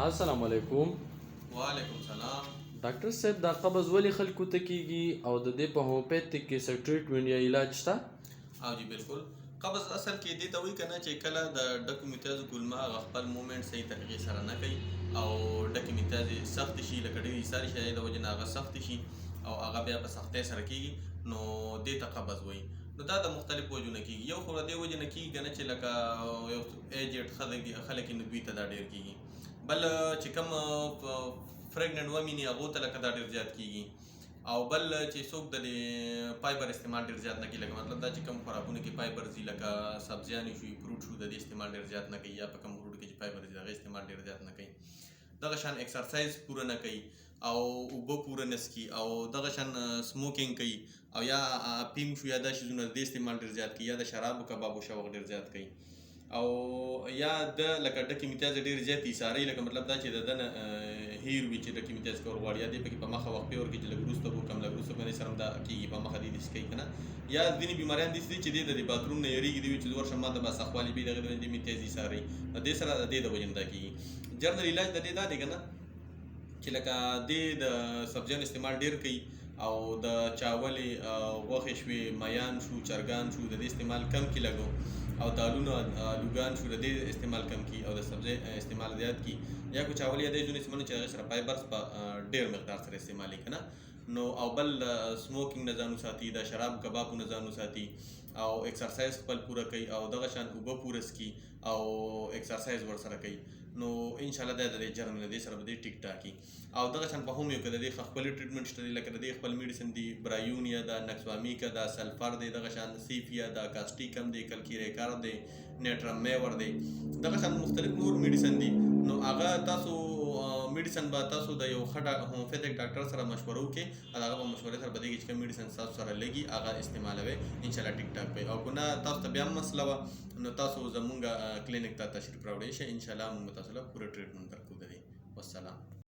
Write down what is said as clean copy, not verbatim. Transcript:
السلام علیکم. وعلیکم سلام. ډاکټر صاحب دا قبض ولې خلکو ته کیږي او د دې په هومیوپیتیک کې څه ټریټمنټ یا علاج شته؟ او جی بالکل. قبض اصل کې دې ته وایي که نه چې کله د ډکو میتیازو کولمه هغه خپل مومنټ صحیح طریقې سره نه کوي او ډکې میتیازې سختې شي، لکه ډېرې ایسارې شي د وجې نه هغه سختې شي او هغه بیا په سختۍ سره کېږي، نو دې ته قبض وایي. نو دا د مختلفو وجو نه کېږي. یو خو د دې وجې نه کېږي که نه چې لکه یو ایجډ خلک نو دوی ته دا ډېر کېږي. بل چې کوم پریګننټ ومینې هغو ته لکه دا ډېر زیات کېږي، او بل چې څوک د فایبر استعمال ډېر زیات نه کوي، لکه مطلب دا چې کوم خوراکونو کې فایبر ځي لکه سبزیانې شوي، فروټ شو، د دې استعمال ډېر زیات نه کوي، یا په کوم فروټ کې چې فایبر ځي د هغې استعمال ډېر زیات نه کوي. دغه شان ایکسرسایز پوره نه کوي او اوبه پوره نه څښي، او دغه شان سموکینګ کوي، او یا پیم شو یا دا شیزونه د دې استعمال ډېر زیات کوي، یا د شرابو کبابو شوق ډېر زیات کوي، او یا د لکه ډکې میتیازې ډېرې زیاتې ایسارۍ، لکه مطلب دا چې د ده نه هیر وي چې ډکې میتیازې کول غواړي، یا دې پکې په مخه وقفې ورکړي چې لږ وروسته به وکړم، لږ وروسته به دې سره هم دا کېږي، په مخه دې داسې کوي که نه. یا ځینې بیماریان داسې دي چې دې د باتروم نه یېرېږي، دوی چې ورشم ما ته به سختوالي وي، دغې دې میتیازې ایسارۍ، نو دې سره د دې د وجې نه دا کېږي. جنرل علاج د دې دا دی که نه چې لکه دې د سبزیانو استعمال ډېر کوي، او د چاولې غوښې شوې، میان شو، چرګان شو، د دې استعمال کم کړي لږ، او دالونه الوګان شو، د دې استعمال کم کړي، او د سبزی استعمال زیات کړي، یا کو چاول یا د ځینو استعمال چې هغې سره فایبرز په ډېر مقدار سره استعمالوي که نه. نو او بل سموکینګ نه ځان وساتي، د شراب کبابو نه ځان وساتي، او ایکسرسایز خپل پوره کوي، او دغه شان اوبه پوره څښي او ایکسرسایز ورسره کوي، نو انشاءالله دا د دې جرم نه دې سره به دې ټیک ټاک وي. او دغه شان په هومیو کې د دې خپل ټریټمنټ شته دي، لکه د دې خپل میډیسن دي، برایونیا ده، نکسوامیکا ده، سلفر دی، دغه شان سیفیا ده، کاسټیکم دی، کلکیریکار دی، نیټرم میور دی، دغه شان مختلف نور میډیسن دي. نو هغه تاسو میډیسن به تاسو د یو ښه هومیوپیتیک ډاکټر سره مشوره وکړئ، او هغه په مشورې سره به دې کې چې کوم میډیسن ستاسو سره لګي هغه استعمالوئ، انشاءالله ټیک ټاک وي. او که نه تاسو ته بیا هم مسله وه نو تاسو زمونږ کلینیک ته تشریف راوړئ شئ، انشاءالله موږ به تاسو له پوره ټریټمنټ درکوو د دې. والسلام.